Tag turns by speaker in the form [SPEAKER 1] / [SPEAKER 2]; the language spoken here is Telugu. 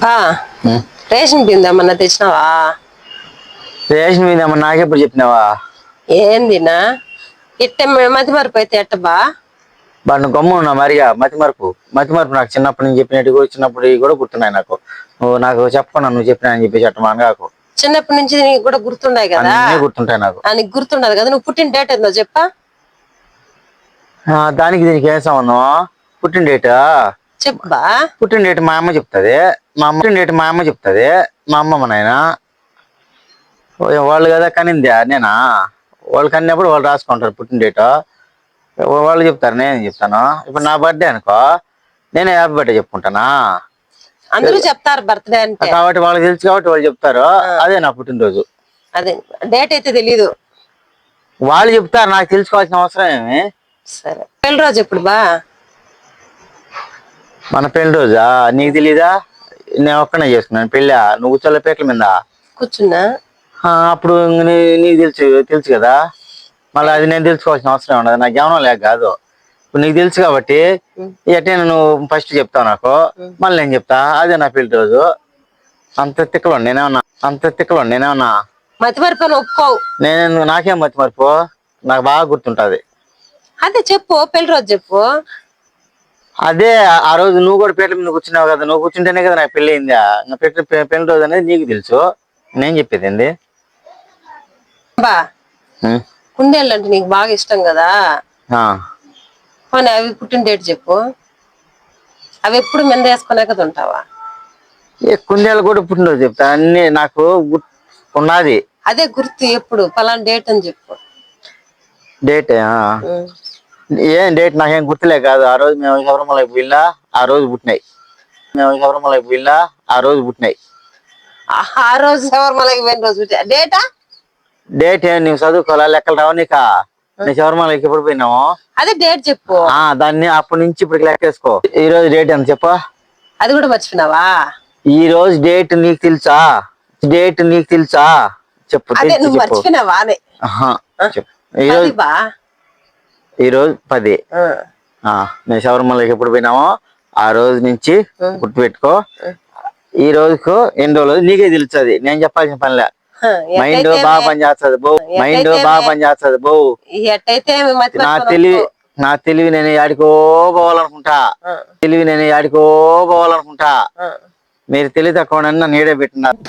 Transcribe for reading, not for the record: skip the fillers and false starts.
[SPEAKER 1] బా రేషన్ బిందు ఏమన్నా తెచ్చినావా?
[SPEAKER 2] రేషన్ మీద ఏమన్నా నాకెప్పుడు చెప్పినావా?
[SPEAKER 1] ఏందినా ఇట్ట మతి మరపు అయితే ఎట్ట బా?
[SPEAKER 2] నువ్వు గమ్ము ఉన్నా మరిగా మతి మరుపు నాకు చిన్నప్పటి నుంచి చెప్పినట్టు చిన్నప్పుడు కూడా గుర్తున్నాయి నాకు. నువ్వు నాకు చెప్పకుండా నువ్వు చెప్పినా అని చెప్పేసి అట్ట మనగాకు.
[SPEAKER 1] చిన్నప్పటి నుంచి నీకు కూడా గుర్తుండాయి కదా?
[SPEAKER 2] అన్నీ గుర్తుంటాయి నాకు.
[SPEAKER 1] నీకు గుర్తుండదు కదా? నువ్వు పుట్టిన డేట్ ఏందో చెప్పా?
[SPEAKER 2] దానికి దీనికి ఏం సంబంధం? పుట్టిన డేట్
[SPEAKER 1] చెప్పా.
[SPEAKER 2] పుట్టిన డేట్ మా అమ్మ చెప్తుంది. మా అమ్మ మా నాయన వాళ్ళు కదా కనిందా నేనా? వాళ్ళు కన్నప్పుడు వాళ్ళు రాసుకుంటారు పుట్టిన డేట్. వాళ్ళు చెప్తారు, నేను చెప్తాను. ఇప్పుడు నా బర్త్డే అనుకో, నేనే హ్యాపీ బర్త్డే చెప్పుకుంటానా?
[SPEAKER 1] అందరూ చెప్తారు బర్త్డే అంటే.
[SPEAKER 2] కాబట్టి వాళ్ళకి తెలుసు కాబట్టి వాళ్ళు చెప్తారు. అదే నా పుట్టినరోజు.
[SPEAKER 1] అదే డేట్ అయితే తెలీదు.
[SPEAKER 2] వాళ్ళు చెప్తారు, నాకు తెలుసుకోవాల్సిన అవసరం ఏమి.
[SPEAKER 1] సరే, పెళ్లి రోజు ఎప్పుడు బా?
[SPEAKER 2] మన పెళ్లి రోజా? నీకు తెలీదా? నేను ఒక్కనే చేసుకున్నాను పెళ్ళా. నువ్వు కూర్చోలే పీటల మీద
[SPEAKER 1] కూర్చున్నా.
[SPEAKER 2] అప్పుడు నీకు తెలుసు కదా. మళ్ళీ అది నేను తెలుసుకోవాల్సిన అవసరం ఉండదు. నాకు ఏమన్నా లేక కాదు. ఇప్పుడు నీకు తెలుసు కాబట్టి ఎట్టే నువ్వు ఫస్ట్ చెప్తావు నాకు, మళ్ళీ నేను చెప్తా. అదే నా పెళ్లి రోజు. అంత తిక్కలో నేనేమన్నా
[SPEAKER 1] మతి మరపు ఒప్పుకోవు.
[SPEAKER 2] నాకేం మతి మరపు? నాకు బాగా గుర్తుంటది.
[SPEAKER 1] అదే చెప్పు, పెళ్లి రోజు చెప్పు.
[SPEAKER 2] అదే ఆ రోజు నువ్వు కూడా పీటల మీద కూర్చున్నావు కదా. నువ్వు కూర్చుంటేనే కదా నాకు పెళ్లి అయిందా. నా పెళ్లి రోజు అనేది నీకు తెలుసు, నేను చెప్పేది ఏంది
[SPEAKER 1] బా? కుందేళ్ళు అంటే నీకు బాగా ఇష్టం కదా. పోనీ అవి పుట్టిన డేట్ చెప్పు. అవి ఎప్పుడు మెంద వేసుకునే కదా ఉంటావా?
[SPEAKER 2] కుందేళ్ళు కూడా పుట్టినరోజు చెప్తా. అన్ని నాకు ఉన్నది.
[SPEAKER 1] అదే గుర్తు ఎప్పుడు పలానా డేట్ అని చెప్పు.
[SPEAKER 2] డేట్ ఏం డేట్ నాకేం గుర్తులే కాదు. ఆ రోజు మేము శబరిమలకి వెళ్ళా, ఆ రోజు పుట్టినాయి.
[SPEAKER 1] ఆ రోజు శబరిమలకి పోయిన రోజు డేటా?
[SPEAKER 2] డేట్ ఏం నువ్వు చదువుకోవాలా? లెక్కలు రావు నీకా? నేను శబరిమలకి ఎప్పుడు పోయినావు?
[SPEAKER 1] అదే డేట్ చెప్పు.
[SPEAKER 2] దాన్ని అప్పటి నుంచి ఇప్పుడు లెక్కేసుకో. ఈ రోజు డేట్ ఎంత చెప్పు.
[SPEAKER 1] అది కూడా మర్చిపోయినావా?
[SPEAKER 2] ఈ రోజు డేట్ నీకు తెలుసా? చెప్పు.
[SPEAKER 1] నువ్వు మర్చిపోయినావా?
[SPEAKER 2] ఈ రోజు 10. నేను శబరిమలకి ఎప్పుడు పోయినామో ఆ రోజు నుంచి గుర్తుపెట్టుకో. ఈ రోజుకు ఎన్ని రోజులు నీకే తెలుస్తుంది. నేను చెప్పాల్సిన పనిలే. మైండ్ బాగా పనిచేస్తుంది బో. నా తెలివి నేను యాడికో పోవాలనుకుంటా. మీరు తెలివి తక్కువ నన్ను నీడే పెట్టినారు.